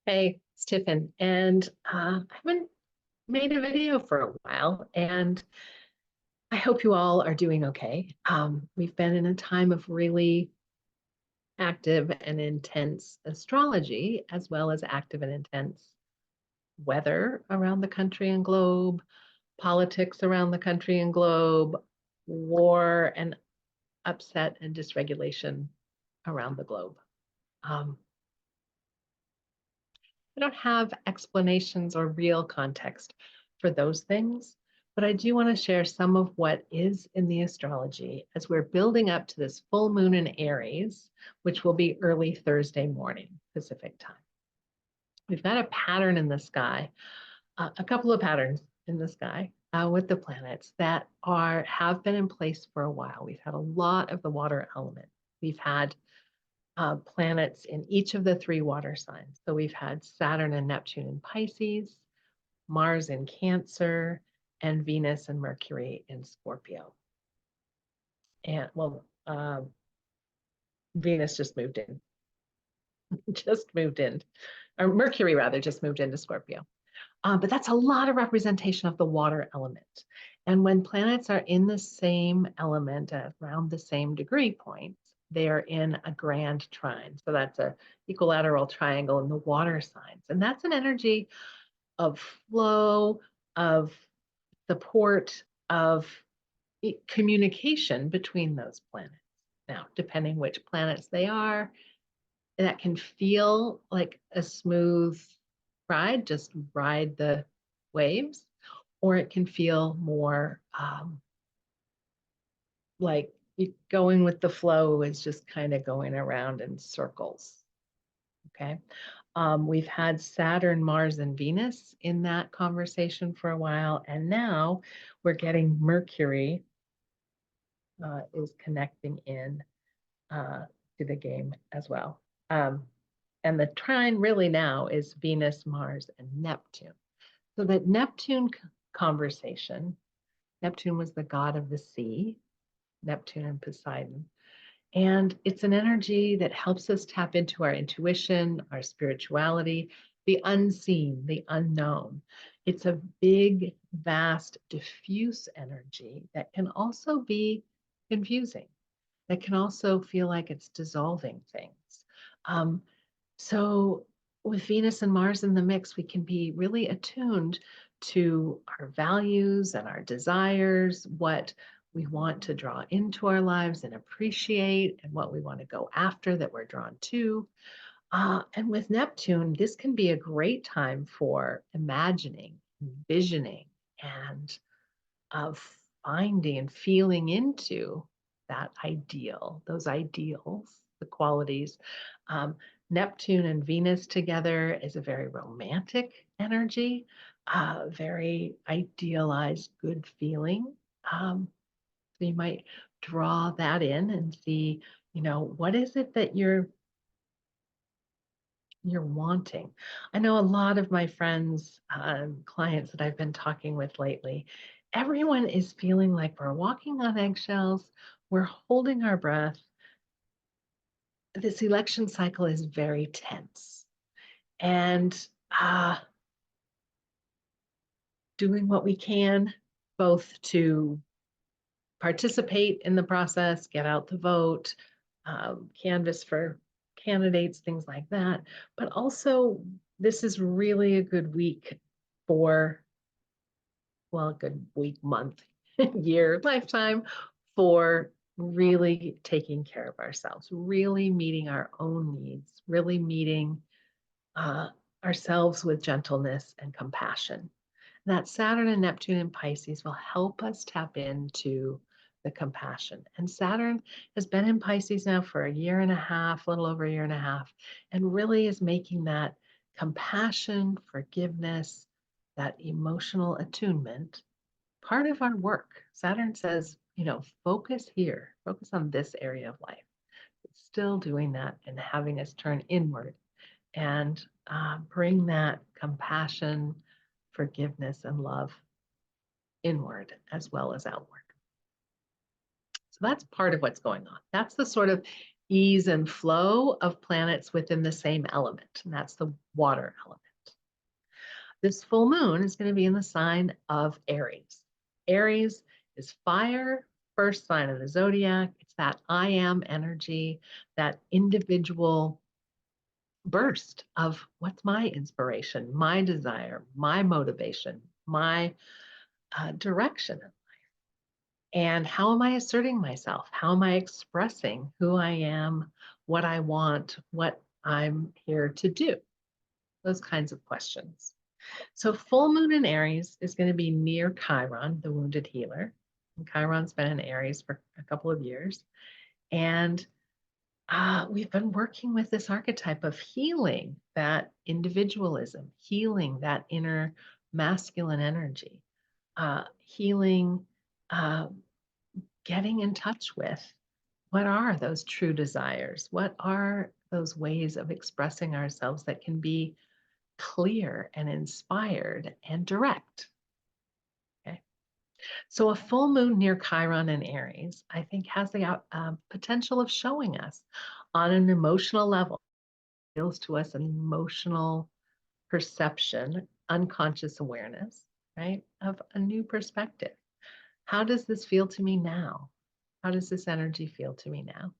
Hey, it's Tiffin, and I haven't made a video for a while, and I hope you all are doing okay. We've been in a time of really active and intense astrology, as well as active and intense weather around the country and globe, politics around the country and globe, war and upset and dysregulation around the globe. Um, I don't have explanations or real context for those things, but I do want to share some of what is in the astrology as we're building up to this full moon in Aries, which will be early Thursday morning, Pacific time. We've got a pattern in the sky, a couple of patterns in the sky with the planets that have been in place for a while. We've had a lot of the water element. We've had planets in each of the three water signs. So we've had Saturn and Neptune in Pisces, Mars in Cancer, and Venus and Mercury in Scorpio. And Venus just moved in, or Mercury rather, just moved into Scorpio. But that's a lot of representation of the water element. And when planets are in the same element around the same degree points, they are in a grand trine. So that's a equilateral triangle in the water signs. And that's an energy of flow, of support, of communication between those planets. Now, depending which planets they are, that can feel like a smooth ride, just ride the waves, or it can feel more like going with the flow is just kind of going around in circles. Okay. We've had Saturn, Mars, and Venus in that conversation for a while, and now we're getting Mercury is connecting in to the game as well. And the trine really now is Venus, Mars, and Neptune. So that Neptune conversation, Neptune was the god of the sea, Neptune and Poseidon. And it's an energy that helps us tap into our intuition, our spirituality, the unseen, the unknown. It's a big, vast, diffuse energy that can also be confusing, that can also feel like it's dissolving things. Um, so, with Venus and Mars in the mix, we can be really attuned to our values and our desires, what we want to draw into our lives and appreciate, and what we want to go after that we're drawn to. And with Neptune, this can be a great time for imagining, envisioning, and of finding and feeling into that ideal, those ideals, the qualities. Neptune and Venus together is a very romantic energy, very idealized, good feeling. So you might draw that in and see, what is it that you're wanting. I know a lot of my friends, clients that I've been talking with lately, everyone is feeling like we're walking on eggshells, we're holding our breath. This election cycle is very tense. And doing what we can, both to participate in the process, get out the vote, canvass for candidates, things like that. But also, this is really a good week for, well, a good week, month, year, lifetime for really taking care of ourselves, really meeting our own needs, really meeting ourselves with gentleness and compassion. That Saturn and Neptune in Pisces will help us tap into the compassion. And Saturn has been in Pisces now for a year and a half, a little over a year and a half, and really is making that compassion, forgiveness, that emotional attunement part of our work. Saturn says, focus here, focus on this area of life. It's still doing that and having us turn inward and bring that compassion, forgiveness, and love inward as well as outward. So that's part of what's going on. That's the sort of ease and flow of planets within the same element, and that's the water element. This full moon is going to be in the sign of Aries. Aries is fire, first sign of the zodiac. It's that I am energy, that individual burst of what's my inspiration, my desire, my motivation, my direction. And how am I asserting myself? How am I expressing who I am, what I want, what I'm here to do? Those kinds of questions. So full moon in Aries is going to be near Chiron, the wounded healer. And Chiron's been in Aries for a couple of years. And we've been working with this archetype of healing that individualism, healing that inner masculine energy, healing, getting in touch with what are those true desires? What are those ways of expressing ourselves that can be clear and inspired and direct? Okay. So a full moon near Chiron and Aries, I think, has the potential of showing us on an emotional level, feels to us an emotional perception, unconscious awareness, right, of a new perspective. How does this feel to me now? How does this energy feel to me now?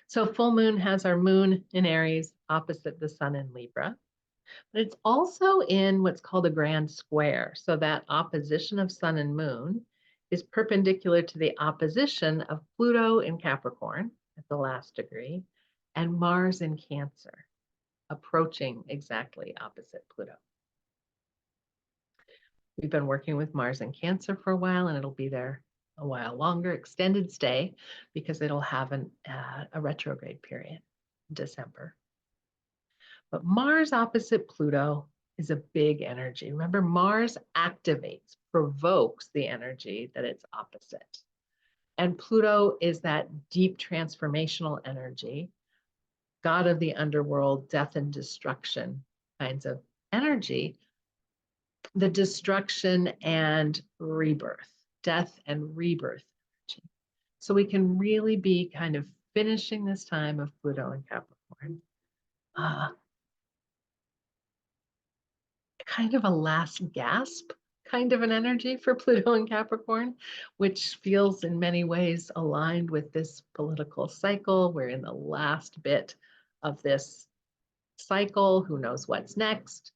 So full moon has our moon in Aries opposite the sun in Libra, but it's also in what's called a grand square. So that opposition of sun and moon is perpendicular to the opposition of Pluto in Capricorn at the last degree and Mars in Cancer, approaching exactly opposite Pluto. We've been working with Mars in Cancer for a while, and it'll be there a while longer, extended stay, because it'll have a retrograde period in December. But Mars opposite Pluto is a big energy. Remember, Mars activates, provokes the energy that it's opposite. And Pluto is that deep transformational energy, god of the underworld, death and destruction kinds of energy, the destruction and rebirth, death and rebirth energy. So we can really be kind of finishing this time of Pluto and Capricorn, kind of a last gasp kind of an energy for Pluto and Capricorn, which feels in many ways aligned with this political cycle. We're in the last bit of this cycle. Who knows what's next?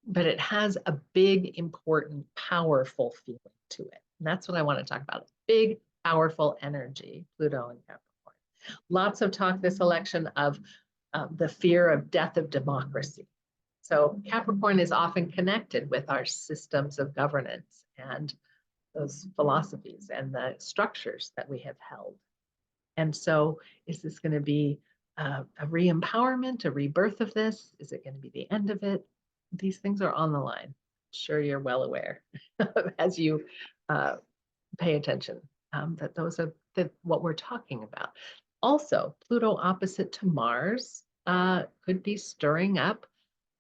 But it has a big, important, powerful feeling to it. And that's what I want to talk about. Big, powerful energy, Pluto and Capricorn. Lots of talk this election of the fear of death of democracy. So Capricorn is often connected with our systems of governance and those philosophies and the structures that we have held. And so is this going to be a re-empowerment, a rebirth of this? Is it going to be the end of it? These things are on the line. I'm sure you're well aware as you pay attention that those are what we're talking about. Also, Pluto opposite to Mars could be stirring up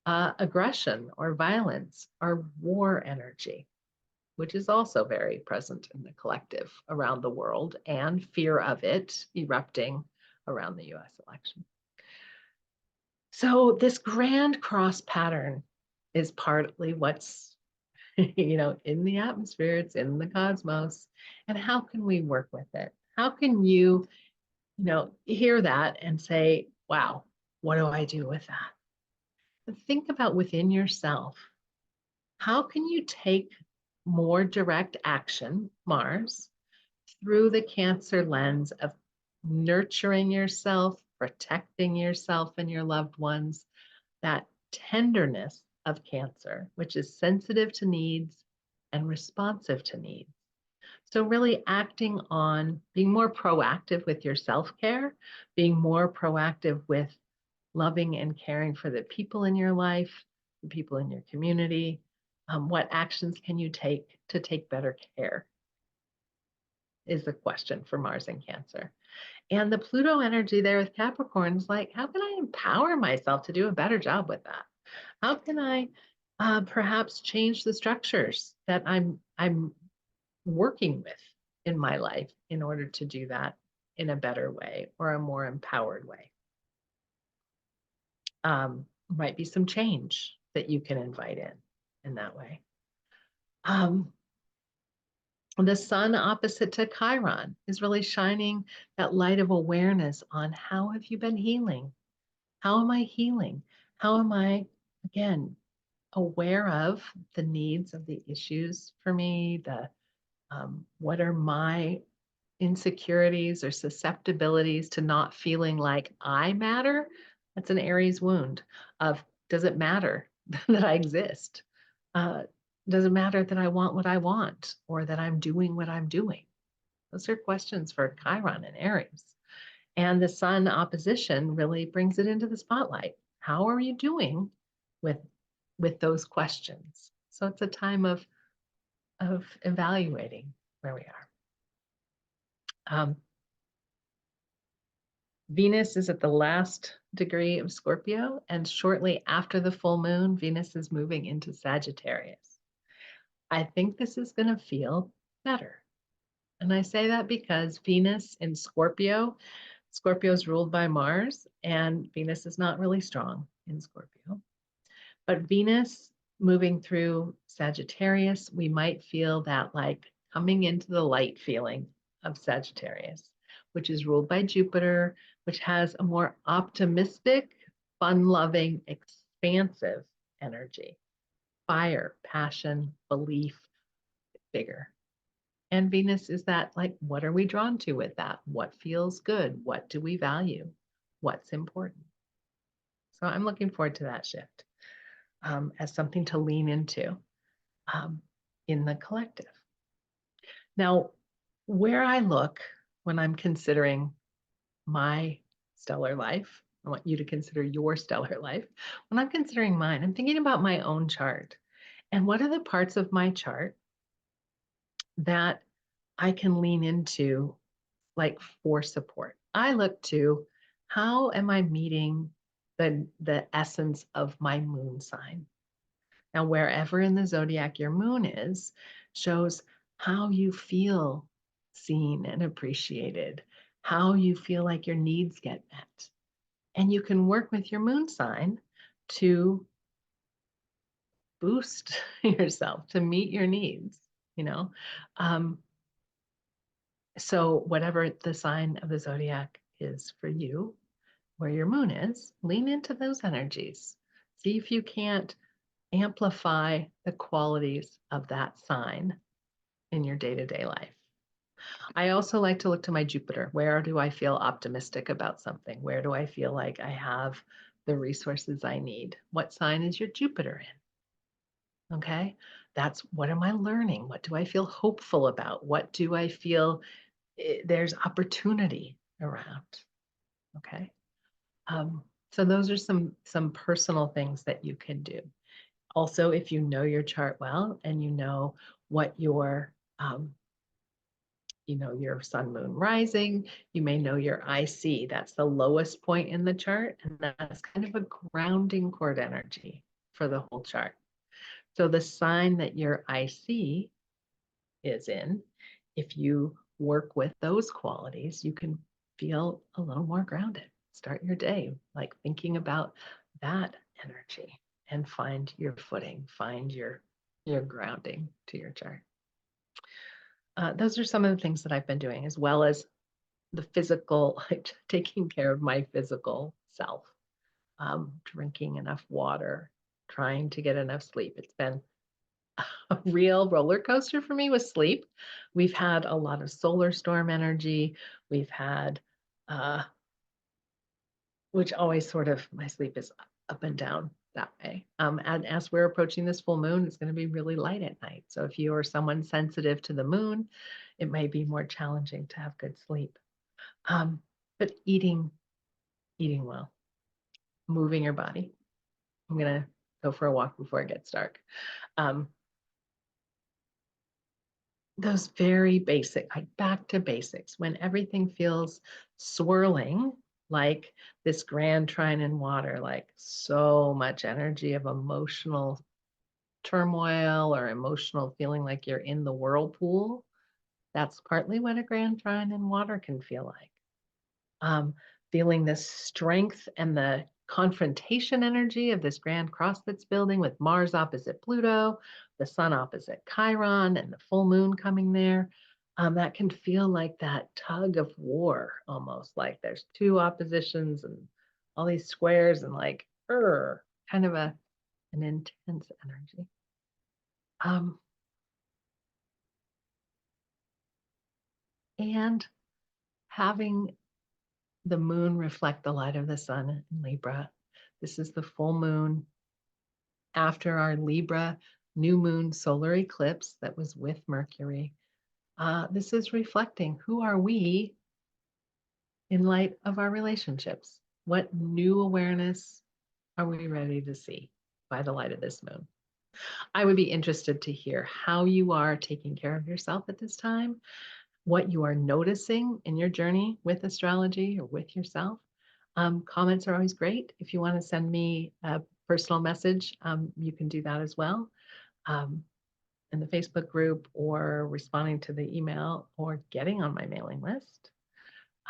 aggression or violence or war energy, which is also very present in the collective around the world, and fear of it erupting around the US election. So this grand cross pattern is partly what's in the atmosphere, it's in the cosmos. And how can we work with it? How can you hear that and say, wow, what do I do with that? And think about within yourself, how can you take more direct action, Mars, through the Cancer lens of nurturing yourself, protecting yourself and your loved ones, that tenderness of Cancer, which is sensitive to needs and responsive to needs. So really acting on being more proactive with your self-care, being more proactive with loving and caring for the people in your life, the people in your community. What actions can you take to take better care is the question for Mars and Cancer. And the Pluto energy there with Capricorn is like, how can I empower myself to do a better job with that? How can I perhaps change the structures that I'm working with in my life in order to do that in a better way or a more empowered way. Might be some change that you can invite in that way. The sun opposite to Chiron is really shining that light of awareness on how have you been healing? How am I healing? How am I, again, aware of the needs of the issues for me? What are my insecurities or susceptibilities to not feeling like I matter? That's an Aries wound of, does it matter that I exist? Uh, does it matter that I want what I want or that I'm doing what I'm doing? Those are questions for Chiron and Aries. And the sun opposition really brings it into the spotlight. How are you doing with those questions? So it's a time of evaluating where we are. Venus is at the last degree of Scorpio, and shortly after the full moon, Venus is moving into Sagittarius. I think this is going to feel better. And I say that because Venus in Scorpio, Scorpio is ruled by Mars, and Venus is not really strong in Scorpio. But Venus moving through Sagittarius, we might feel that like coming into the light feeling of Sagittarius, which is ruled by Jupiter, which has a more optimistic, fun loving, expansive energy, fire, passion, belief, bigger. And Venus is that like, what are we drawn to with that? What feels good? What do we value? What's important? So I'm looking forward to that shift as something to lean into in the collective. Now, where I look when I'm considering my stellar life, I want you to consider your stellar life. When I'm considering mine, I'm thinking about my own chart. And what are the parts of my chart that I can lean into like for support? I look to how am I meeting the essence of my moon sign? Now, wherever in the zodiac your moon is, shows how you feel seen and appreciated, how you feel like your needs get met. And you can work with your moon sign to boost yourself, to meet your needs, you know. So, whatever the sign of the zodiac is for you, where your moon is, lean into those energies. See if you can't amplify the qualities of that sign in your day-to-day life. I also like to look to my Jupiter. Where do I feel optimistic about something? Where do I feel like I have the resources I need? What sign is your Jupiter in? Okay, that's what am I learning? What do I feel hopeful about? What do I feel there's opportunity around? Okay, so those are some personal things that you can do. Also, if you know your chart well and you know what your your sun, moon, rising, you may know your IC. That's the lowest point in the chart, and that's kind of a grounding cord energy for the whole chart. So the sign that your IC is in, if you work with those qualities, you can feel a little more grounded. Start your day like thinking about that energy and find your footing, find your grounding to your chart. Those are some of the things that I've been doing, as well as the physical, like taking care of my physical self, drinking enough water, trying to get enough sleep. It's been a real roller coaster for me with sleep. We've had a lot of solar storm energy. We've had, which always sort of, my sleep is up and down that way. And as we're approaching this full moon, it's going to be really light at night. So if you are someone sensitive to the moon, it may be more challenging to have good sleep. But eating well, moving your body. I'm going to go for a walk before it gets dark. Those very basic, like back to basics, when everything feels swirling, like this grand trine in water, like so much energy of emotional turmoil or emotional feeling like you're in the whirlpool. That's partly what a grand trine in water can feel like. Um, Feeling the strength and the confrontation energy of this grand cross that's building with Mars opposite Pluto, the sun opposite Chiron, and the full moon coming there. That can feel like that tug of war, almost like there's two oppositions and all these squares and like, kind of an intense energy. Um, and having the moon reflect the light of the sun in Libra. This is the full moon after our Libra new moon solar eclipse that was with Mercury. This is reflecting who are we in light of our relationships? What new awareness are we ready to see by the light of this moon? I would be interested to hear how you are taking care of yourself at this time, what you are noticing in your journey with astrology or with yourself. Comments are always great. If you want to send me a personal message, you can do that as well. Um, in the Facebook group or responding to the email or getting on my mailing list,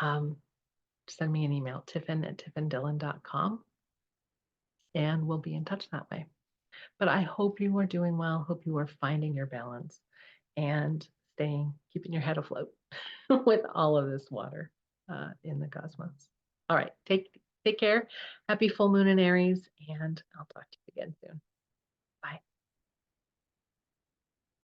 um, send me an email, tiffin@tiffindillon.com, and we'll be in touch that way. But I hope you are doing well. Hope you are finding your balance and keeping your head afloat with all of this water in the cosmos. All right, take care. Happy full moon in Aries, and I'll talk to you again soon.